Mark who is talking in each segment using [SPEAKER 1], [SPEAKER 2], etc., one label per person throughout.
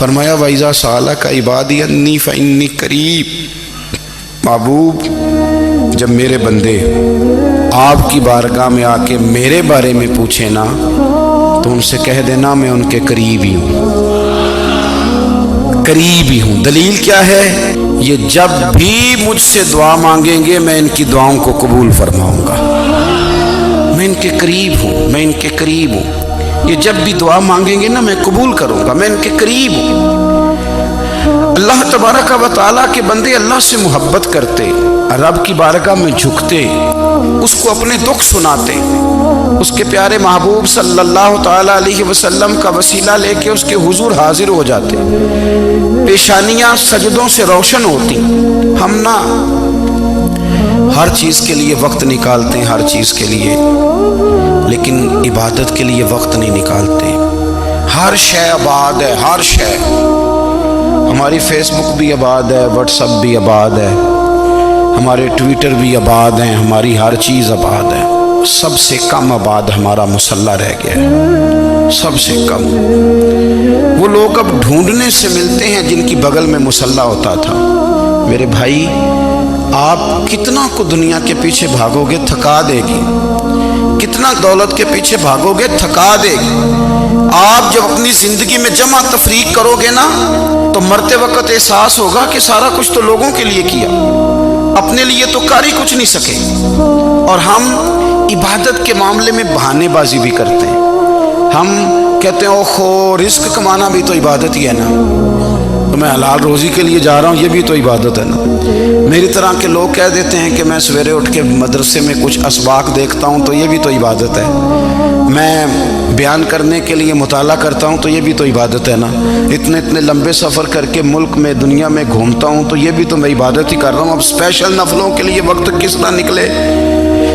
[SPEAKER 1] فرمایا وَإِذَا سَأَلَكَ عِبَادِي أَنِّي فَإِنِّي قَرِيب، محبوب جب میرے بندے آپ کی بارگاہ میں آ کے میرے بارے میں پوچھیں نا تو ان سے کہہ دینا میں ان کے قریب ہی ہوں، قریب ہی ہوں۔ دلیل کیا ہے؟ یہ جب بھی مجھ سے دعا مانگیں گے میں ان کی دعاؤں کو قبول فرماؤں گا، میں ان کے قریب ہوں، میں ان کے قریب ہوں۔ یہ جب بھی دعا مانگیں گے نا میں قبول کروں گا، میں ان کے قریب ہوں۔ اللہ تبارک و تعالیٰ کے بندے اللہ سے محبت کرتے، رب کی بارگاہ میں جھکتے، اس کو اپنے دکھ سناتے، اس کے پیارے محبوب صلی اللہ تعالیٰ علیہ وسلم کا وسیلہ لے کے اس کے حضور حاضر ہو جاتے، پیشانیاں سجدوں سے روشن ہوتی۔ ہم نا ہر چیز کے لیے وقت نکالتے ہیں، ہر چیز کے لیے، لیکن عبادت کے لیے وقت نہیں نکالتے۔ ہر شے آباد ہے، ہر شے، ہماری فیس بک بھی آباد ہے، واٹس ایپ بھی آباد ہے، ہمارے ٹویٹر بھی آباد ہیں، ہماری ہر چیز آباد ہے۔ سب سے کم آباد ہمارا مصلی رہ گیا ہے، سب سے کم۔ وہ لوگ اب ڈھونڈنے سے ملتے ہیں جن کی بغل میں مصلی ہوتا تھا۔ میرے بھائی آپ کتنا کو دنیا کے پیچھے بھاگو گے تھکا دے گی، کتنا دولت کے پیچھے بھاگو گے تھکا دے گی۔ آپ جب اپنی زندگی میں جمع تفریق کرو گے نا تو مرتے وقت احساس ہوگا کہ سارا کچھ تو لوگوں کے لیے کیا، اپنے لیے تو کر ہی کچھ نہیں سکے۔ اور ہم عبادت کے معاملے میں بہانے بازی بھی کرتے ہیں۔ ہم کہتے ہیں اوہو رزق کمانا بھی تو عبادت ہی ہے نا، تو میں حلال روزی کے لیے جا رہا ہوں، یہ بھی تو عبادت ہے نا۔ میری طرح کے لوگ کہہ دیتے ہیں کہ میں سویرے اٹھ کے مدرسے میں کچھ اسباق دیکھتا ہوں تو یہ بھی تو عبادت ہے، میں بیان کرنے کے لیے مطالعہ کرتا ہوں تو یہ بھی تو عبادت ہے نا، اتنے لمبے سفر کر کے ملک میں دنیا میں گھومتا ہوں تو یہ بھی تو میں عبادت ہی کر رہا ہوں۔ اب اسپیشل نفلوں کے لیے وقت کس طرح نکلے،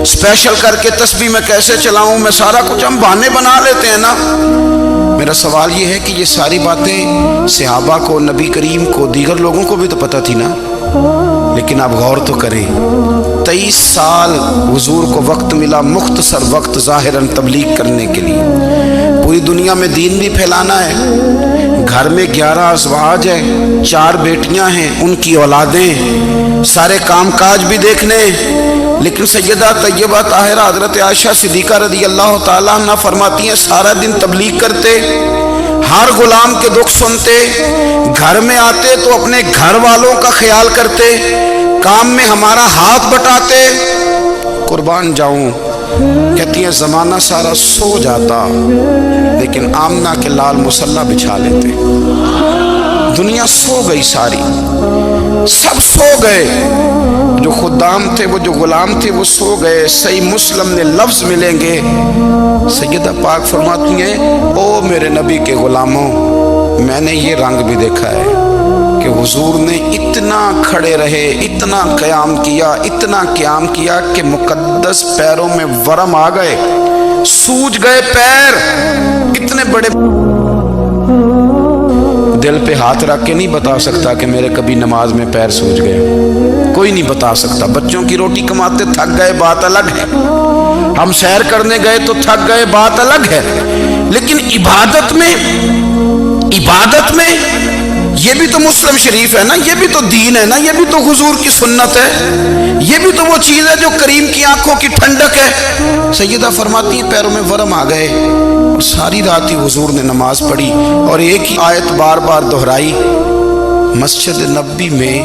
[SPEAKER 1] اسپیشل کر کے تسبیح میں کیسے چلاؤں، میں سارا کچھ ہم بہانے بنا لیتے ہیں نا۔ میرا سوال یہ ہے کہ یہ ساری باتیں صحابہ کو، نبی کریم کو، دیگر لوگوں کو بھی تو پتہ تھی نا، لیکن آپ غور تو کریں 23 سال حضور کو وقت ملا، مختصر وقت ظاہراً تبلیغ کرنے کے لیے، پوری دنیا میں دین بھی پھیلانا ہے۔ گھر میں 11 ازواج ہے، 4 بیٹیاں ہیں، ان کی اولادیں، سارے کام کاج بھی دیکھنے، لیکن سیدہ طیبہ طاہرہ حضرت عائشہ صدیقہ رضی اللہ تعالیٰ عنہ فرماتی ہیں سارا دن تبلیغ کرتے، ہر غلام کے دکھ سنتے، گھر میں آتے تو اپنے گھر والوں کا خیال کرتے، کام میں ہمارا ہاتھ بٹاتے۔ قربان جاؤں، کہتی ہیں زمانہ سارا سو جاتا لیکن آمنہ کے لال مصلی بچھا لیتے۔ دنیا سو گئی، ساری سب سو گئے، جو خدام تھے، وہ جو غلام تھے وہ سو گئے۔ صحیح مسلم میں لفظ ملیں گے، سیدہ پاک فرماتی ہیں او میرے نبی کے غلاموں، میں نے یہ رنگ بھی دیکھا ہے کہ حضور نے اتنا کھڑے رہے، اتنا قیام کیا، اتنا قیام کیا کہ مقدس پیروں میں ورم آ گئے، سوج گئے پیر، اتنے بڑے۔ دل پہ ہاتھ رکھ کے نہیں بتا سکتا کہ میرے کبھی نماز میں پیر سوج گئے، کوئی نہیں بتا سکتا۔ بچوں کی روٹی کماتے تھک گئے بات الگ ہے، ہم سیر کرنے گئے تو تھک گئے بات الگ ہے، لیکن عبادت میں یہ بھی تو مسلم شریف ہے نا، یہ بھی تو دین ہے نا، یہ بھی تو حضور کی سنت ہے، یہ بھی تو وہ چیز ہے جو کریم کی آنکھوں کی ٹھنڈک ہے۔ سیدہ فرماتی ہیں پیروں میں ورم آ گئے، اور ساری رات ہی حضور نے نماز پڑھی اور ایک ہی آیت بار بار دہرائی۔ مسجد نبوی میں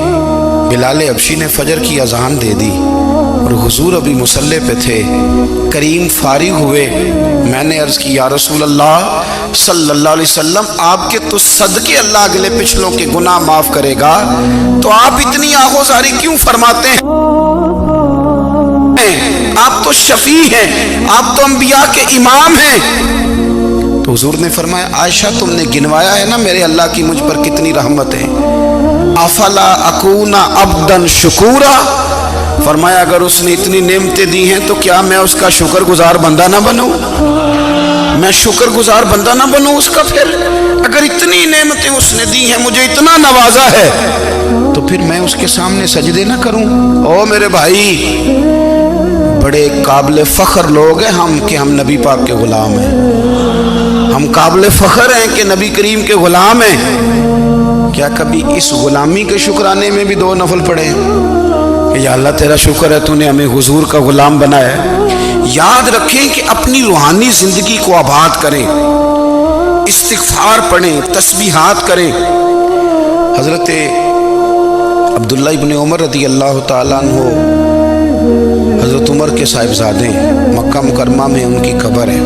[SPEAKER 1] بلال حبشی نے فجر کی اذان دے دی اور حضور ابھی مصلی پہ تھے، کریم فارغ ہوئے، میں نے عرض کی یا رسول اللہ صلی اللہ علیہ وسلم آپ کے تو صدقے اللہ اگلے پچھلوں کے گناہ معاف کرے گا، تو آپ اتنی آہوزاری کیوں فرماتے ہیں؟ آپ تو شفیع ہیں، آپ تو انبیاء کے امام ہیں۔ تو حضور نے فرمایا عائشہ تم نے گنوایا ہے نا میرے اللہ کی مجھ پر کتنی رحمت ہے، افلا اکون عبدا شکورا، فرمایا اگر اس نے اتنی نعمتیں دی ہیں تو کیا میں اس کا شکر گزار بندہ نہ بنوں، میں شکر گزار بندہ نہ بنوں اس کا؟ پھر اگر اتنی نعمتیں اس نے دی ہیں، مجھے اتنا نوازا ہے، تو پھر میں اس کے سامنے سجدے نہ کروں؟ او میرے بھائی، بڑے قابل فخر لوگ ہیں ہم کہ ہم نبی پاک کے غلام ہیں۔ ہم قابل فخر ہیں کہ نبی کریم کے غلام ہیں، کیا کبھی اس غلامی کے شکرانے میں بھی 2 نفل پڑھے کہ یا اللہ تیرا شکر ہے تو نے ہمیں حضور کا غلام بنایا ہے؟ یاد رکھیں کہ اپنی روحانی زندگی کو آباد کریں، استغفار پڑھیں، تسبیحات کریں۔ حضرت عبداللہ ابن عمر رضی اللہ تعالیٰ عنہ حضرت عمر کے صاحبزادے ہیں، مکہ مکرمہ میں ان کی قبر ہے۔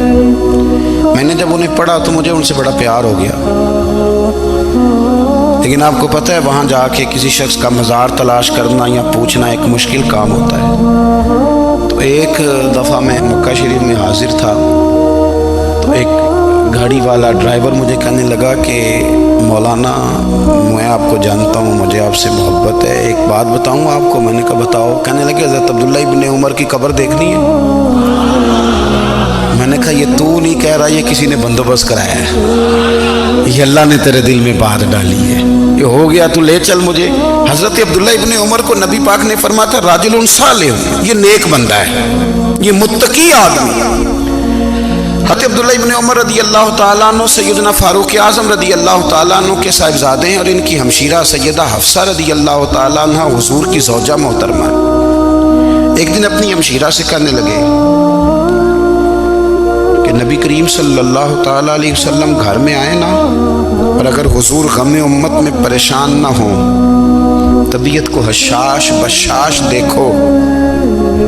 [SPEAKER 1] میں نے جب انہیں پڑھا تو مجھے ان سے بڑا پیار ہو گیا، لیکن آپ کو پتہ ہے وہاں جا کے کسی شخص کا مزار تلاش کرنا یا پوچھنا ایک مشکل کام ہوتا ہے۔ تو ایک دفعہ میں مکہ شریف میں حاضر تھا، تو ایک گاڑی والا ڈرائیور مجھے کہنے لگا کہ مولانا میں آپ کو جانتا ہوں، مجھے آپ سے محبت ہے، ایک بات بتاؤں آپ کو؟ میں نے کہا بتاؤ۔ کہنے لگے حضرت عبداللہ ابن عمر کی قبر دیکھنی ہے۔ میں نے کہا یہ تو نہیں کہہ رہا، یہ کسی نے بندوبست کرایا ہے، یہ اللہ نے تیرے دل میں بات ڈالی ہے، یہ ہو گیا، تو لے چل مجھے۔ حضرت عبداللہ ابن عمر کو نبی پاک نے فرمایا تھا راجل صالح، یہ نیک بندہ ہے، یہ متقی آدمی۔ حضرت عبداللہ ابن عمر رضی اللہ تعالیٰ عنہ سیدنا فاروق اعظم رضی اللہ تعالیٰ عنہ کے صاحبزادے ہیں، اور ان کی ہمشیرہ سیدہ حفصہ رضی اللہ تعالیٰ عنہ حضور کی زوجہ محترمہ۔ ایک دن اپنی ہمشیرہ سے کہنے لگے کہ نبی کریم صلی اللہ تعالیٰ علیہ وسلم گھر میں آئے نا، اور اگر حضور غم امت میں پریشان نہ ہوں، طبیعت کو حشاش بشاش دیکھو،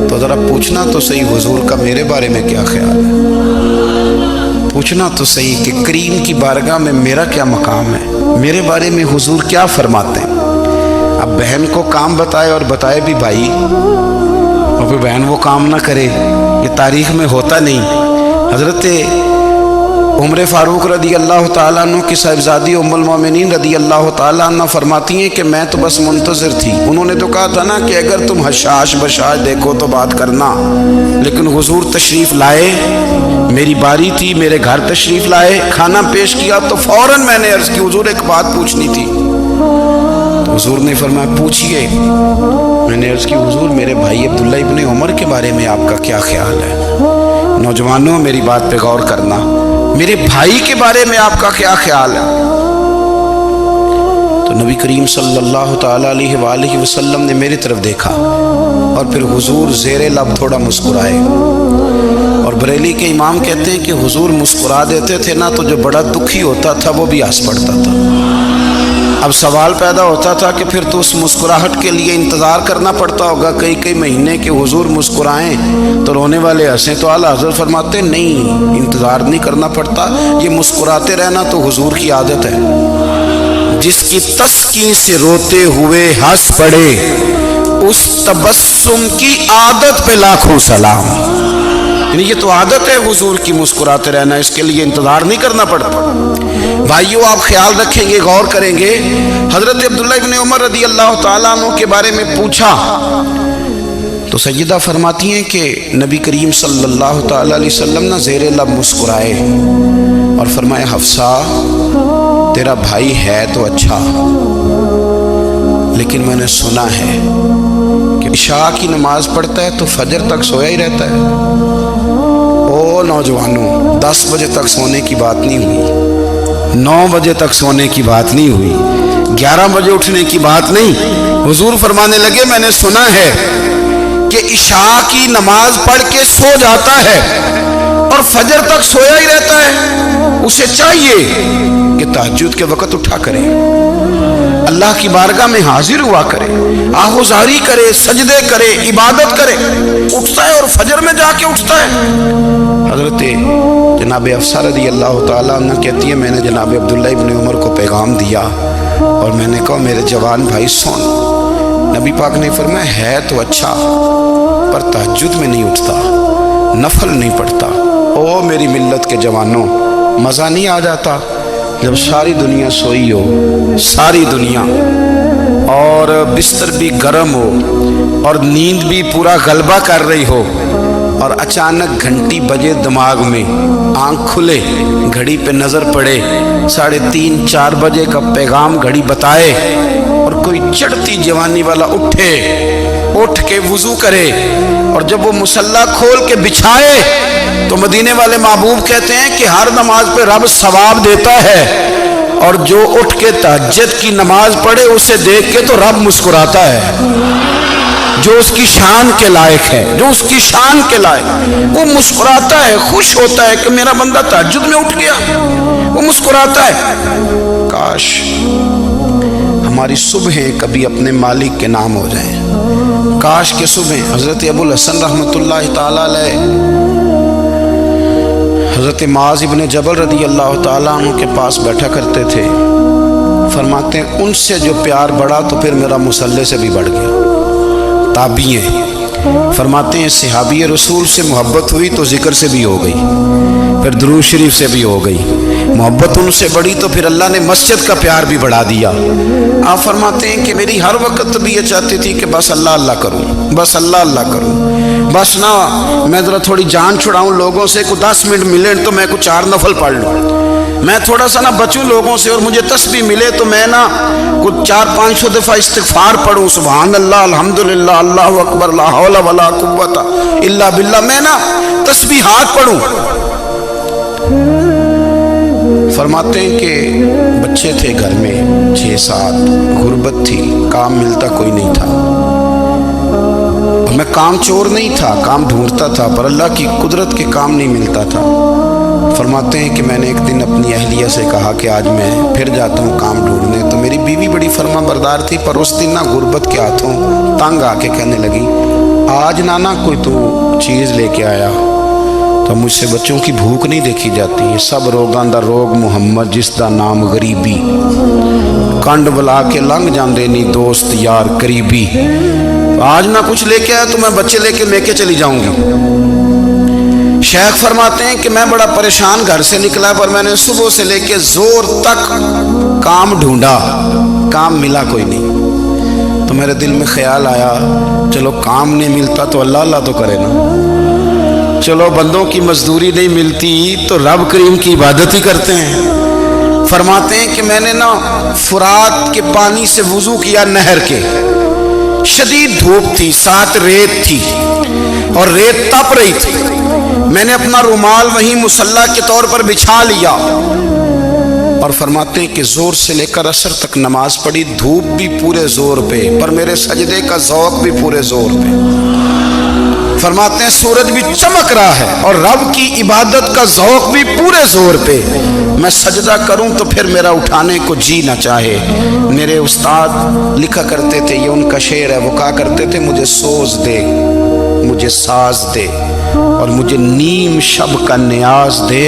[SPEAKER 1] تو ذرا پوچھنا تو صحیح حضور کا میرے بارے میں کیا خیال ہے، پوچھنا تو صحیح کہ کریم کی بارگاہ میں میرا کیا مقام ہے، میرے بارے میں حضور کیا فرماتے ہیں۔ اب بہن کو کام بتائے، اور بتائے بھی بھائی، اور پھر بہن وہ کام نہ کرے، یہ تاریخ میں ہوتا نہیں۔ حضرت عمر فاروق رضی اللہ تعالیٰ عنہ کی صاحبزادی ام المومنین رضی اللہ تعالیٰ عنہ فرماتی ہیں کہ میں تو بس منتظر تھی، انہوں نے تو کہا تھا نا کہ اگر تم حشاش بشاش دیکھو تو بات کرنا، لیکن حضور تشریف لائے، میری باری تھی، میرے گھر تشریف لائے، کھانا پیش کیا تو فوراً میں نے عرض کی حضور ایک بات پوچھنی تھی۔ تو حضور نے فرمایا پوچھئے۔ میں نے عرض کی حضور میرے بھائی عبداللہ ابن عمر کے بارے میں آپ کا کیا خیال ہے؟ نوجوانوں میری بات پہ غور کرنا، میرے بھائی کے بارے میں آپ کا کیا خیال ہے؟ تو نبی کریم صلی اللہ تعالیٰ علیہ وآلہ وسلم نے میری طرف دیکھا، اور پھر حضور زیر لب تھوڑا مسکرائے، اور بریلی کے امام کہتے ہیں کہ حضور مسکرا دیتے تھے نا تو جو بڑا دکھی ہوتا تھا وہ بھی ہنس پڑتا تھا۔ اب سوال پیدا ہوتا تھا کہ پھر تو اس مسکراہٹ کے لیے انتظار کرنا پڑتا ہوگا کئی مہینے کہ حضور مسکرائیں تو رونے والے ہنسیں، تو اعلیٰ حضرت فرماتے نہیں، انتظار نہیں کرنا پڑتا، یہ مسکراتے رہنا تو حضور کی عادت ہے۔ جس کی تسکین سے روتے ہوئے ہنس پڑے، اس تبسم کی عادت پہ لاکھوں سلام۔ یعنی یہ تو عادت ہے حضور کی مسکراتے رہنا، اس کے لیے انتظار نہیں کرنا پڑتا۔ بھائیو آپ خیال رکھیں گے، غور کریں گے، حضرت عبداللہ ابن عمر رضی اللہ تعالیٰ عنہ کے بارے میں پوچھا تو سیدہ فرماتی ہیں کہ نبی کریم صلی اللہ تعالیٰ علیہ وسلم نہ زیر لب مسکرائے اور فرمایا حفصہ تیرا بھائی ہے تو اچھا، لیکن میں نے سنا ہے کہ عشاء کی نماز پڑھتا ہے تو فجر تک سویا ہی رہتا ہے۔ او نوجوانوں، 10 بجے تک سونے کی بات نہیں ہوئی، 9 بجے تک سونے کی بات نہیں ہوئی، 11 بجے اٹھنے کی بات نہیں۔ حضور فرمانے لگے میں نے سنا ہے کہ عشاء کی نماز پڑھ کے سو جاتا ہے اور فجر تک سویا ہی رہتا ہے، اسے چاہیے کہ تہجد کے وقت اٹھا کرے، اللہ کی بارگاہ میں حاضر ہوا کرے، آہوزاری کرے، سجدے کرے، عبادت کرے، اٹھتا ہے اور فجر میں جا کے اٹھتا ہے۔ حضرت جناب حفصہ رضی اللہ تعالیٰ عنہ کہتی ہے میں نے جناب عبداللہ ابن عمر کو پیغام دیا اور میں نے کہا میرے جوان بھائی سن، نبی پاک نے فرمایا ہے تو اچھا پر تہجد میں نہیں اٹھتا، نفل نہیں پڑھتا۔ او میری ملت کے جوانوں، مزہ نہیں آ جاتا جب ساری دنیا سوئی ہو، ساری دنیا، اور بستر بھی گرم ہو اور نیند بھی پورا غلبہ کر رہی ہو، اور اچانک گھنٹی بجے دماغ میں، آنکھ کھلے، گھڑی پہ نظر پڑے، 3:30 4 بجے کا پیغام گھڑی بتائے، اور کوئی چڑھتی جوانی والا اٹھ کے وضو کرے، اور جب وہ مصلی کھول کے بچھائے تو مدینے والے محبوب کہتے ہیں کہ ہر نماز پہ رب ثواب دیتا ہے، اور جو اٹھ کے تہجد کی نماز پڑھے اسے دیکھ کے تو رب مسکراتا ہے، جو اس کی شان کے لائق ہے، جو اس کی شان کے لائق، وہ مسکراتا ہے، خوش ہوتا ہے کہ میرا بندہ تہجد میں اٹھ گیا، وہ مسکراتا ہے۔ کاش ہماری صبحیں کبھی اپنے مالک کے نام ہو جائیں، کاش کہ صبح حضرت ابو الحسن رحمۃ اللہ تعالی علیہ حضرت معاذ ابن جبل رضی اللہ تعالیٰ عنہ کے پاس بیٹھا کرتے تھے، فرماتے ہیں ان سے جو پیار بڑھا تو پھر میرا مصلی سے بھی بڑھ گیا۔ تابعی ہیں، فرماتے ہیں صحابی رسول سے محبت ہوئی تو ذکر سے بھی ہو گئی، پھر درود شریف سے بھی ہو گئی، محبت ان سے بڑھی تو پھر اللہ نے مسجد کا پیار بھی بڑھا دیا۔ آپ فرماتے ہیں کہ میری ہر وقت بھی یہ چاہتی تھی کہ بس اللہ اللہ کروں، بس اللہ اللہ کروں، بس نہ میں ذرا تھوڑی جان چھڑاؤں لوگوں سے، کوئی 10 منٹ ملے تو میں کچھ 4 نفل پڑھ لوں، میں تھوڑا سا نہ بچوں لوگوں سے، اور مجھے تسبیح ملے تو میں نہ کچھ 400-500 دفعہ استغفار پڑھوں، سبحان اللہ، الحمدللہ، اللہ اکبر، لا حول ولا قوت الا باللہ، میں نہ تسبیحات پڑھوں۔ فرماتے ہیں کہ بچے تھے گھر میں 6-7، غربت تھی، کام ملتا کوئی نہیں تھا، اور میں کام چور نہیں تھا، کام ڈھونڈتا تھا، پر اللہ کی قدرت کے کام نہیں ملتا تھا۔ فرماتے ہیں کہ میں نے ایک دن اپنی اہلیہ سے کہا کہ آج میں پھر جاتا ہوں کام ڈھونڈنے، تو میری بیوی بڑی فرما بردار تھی، پر اس دن نہ غربت کے ہاتھوں تنگ آ کے کہنے لگی آج نانا کوئی تو چیز لے کے آیا، تو مجھ سے بچوں کی بھوک نہیں دیکھی جاتی، یہ سب روگاں دا روگ محمد جس دا نام غریبی، کنڈ بلا کے لنگ جاندے نہیں دوست یار قریبی، آج نہ کچھ لے کے آیا تو میں بچے لے کے چلی جاؤں گی۔ شیخ فرماتے ہیں کہ میں بڑا پریشان گھر سے نکلا، پر میں نے صبح سے لے کے زور تک کام ڈھونڈا، کام ملا کوئی نہیں، تو میرے دل میں خیال آیا چلو کام نہیں ملتا تو اللہ اللہ تو کرے نا، چلو بندوں کی مزدوری نہیں ملتی تو رب کریم کی عبادت ہی کرتے ہیں۔ فرماتے ہیں کہ میں نے نا فرات کے پانی سے وضو کیا، نہر کے، شدید دھوپ تھی، ساتھ ریت تھی اور ریت تپ رہی تھی، میں نے اپنا رومال وہیں مصلی کے طور پر بچھا لیا، اور فرماتے ہیں کہ زور سے لے کر عصر تک نماز پڑھی، دھوپ بھی پورے زور پہ، پر میرے سجدے کا ذوق بھی پورے زور پہ۔ فرماتے ہیں سورج بھی چمک رہا ہے اور رب کی عبادت کا ذوق بھی پورے زور پہ، میں سجدہ کروں تو پھر میرا اٹھانے کو جی نہ چاہے۔ میرے استاد لکھا کرتے تھے، یہ ان کا شعر ہے، وہ کہا کرتے تھے مجھے سوز دے، مجھے ساز دے، اور مجھے نیم شب کا نیاز دے،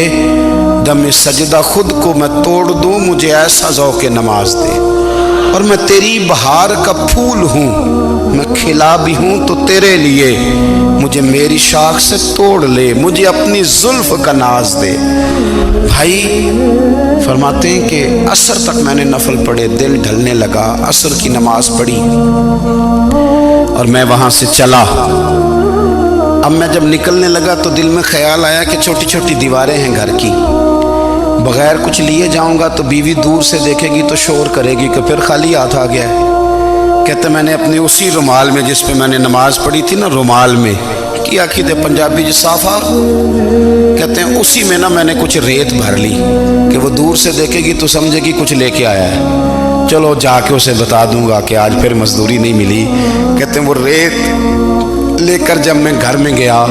[SPEAKER 1] دم سجدہ خود کو میں توڑ دوں، مجھے ایسا ذوق نماز دے، اور میں تیری بہار کا پھول ہوں، میں کھلا بھی ہوں تو تیرے لیے، مجھے میری شاخ سے توڑ لے، مجھے اپنی زلف کا ناز دے۔ بھائی فرماتے ہیں کہ عصر تک میں نے نفل پڑھے، دل ڈھلنے لگا، عصر کی نماز پڑھی اور میں وہاں سے چلا۔ اب میں جب نکلنے لگا تو دل میں خیال آیا کہ چھوٹی چھوٹی دیواریں ہیں گھر کی، بغیر کچھ لیے جاؤں گا تو بیوی دور سے دیکھے گی تو شور کرے گی کہ پھر خالی ہاتھ آ گیا ہے۔ کہتے میں نے اپنے اسی رومال میں جس پہ میں نے نماز پڑھی تھی نا، رومال میں کیا کہتے پنجابی جو صافہ کہتے ہیں، اسی میں نا میں نے کچھ ریت بھر لی کہ وہ دور سے دیکھے گی تو سمجھے گی کچھ لے کے آیا ہے، چلو جا کے اسے بتا دوں گا کہ آج پھر مزدوری نہیں ملی۔ کہتے ہیں وہ ریت لے کر جب میں گھر میں گیا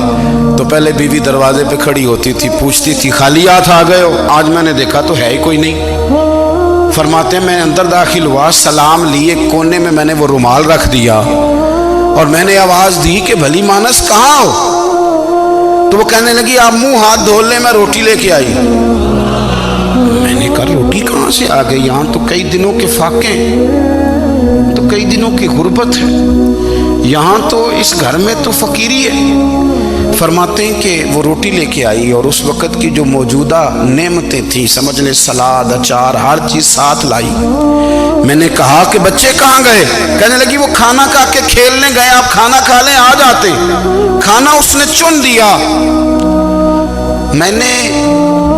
[SPEAKER 1] تو پہلے بیوی دروازے پہ کھڑی ہوتی تھی، پوچھتی تھی خالی ہاتھ آ گئے ہو؟ آج میں نے دیکھا تو ہے ہی کوئی نہیں۔ فرماتے ہیں میں اندر داخل ہوا، سلام لیے، کونے میں میں نے وہ رومال رکھ دیا اور میں نے آواز دی کہ بھلی مانس کہاں ہو؟ تو وہ کہنے لگی آپ منہ ہاتھ دھو لیں، میں روٹی لے کے آئی۔ میں نے کہا روٹی کہاں سے آ گئی؟ یہاں تو کئی دنوں کے فاقے، تو کئی دنوں کی غربت ہے، یہاں تو اس گھر میں تو فقیری ہے۔ فرماتے ہیں کہ وہ روٹی لے کے آئی اور اس وقت کی جو موجودہ نعمتیں تھیں، سمجھ لیں سلاد، اچار، ہر چیز ساتھ لائی۔ میں نے کہا کہ بچے کہاں گئے؟ کہنے لگی وہ کھانا کھا کے کھیلنے گئے، آپ کھانا کھا لیں آ جاتے۔ کھانا اس نے چن دیا۔ میں نے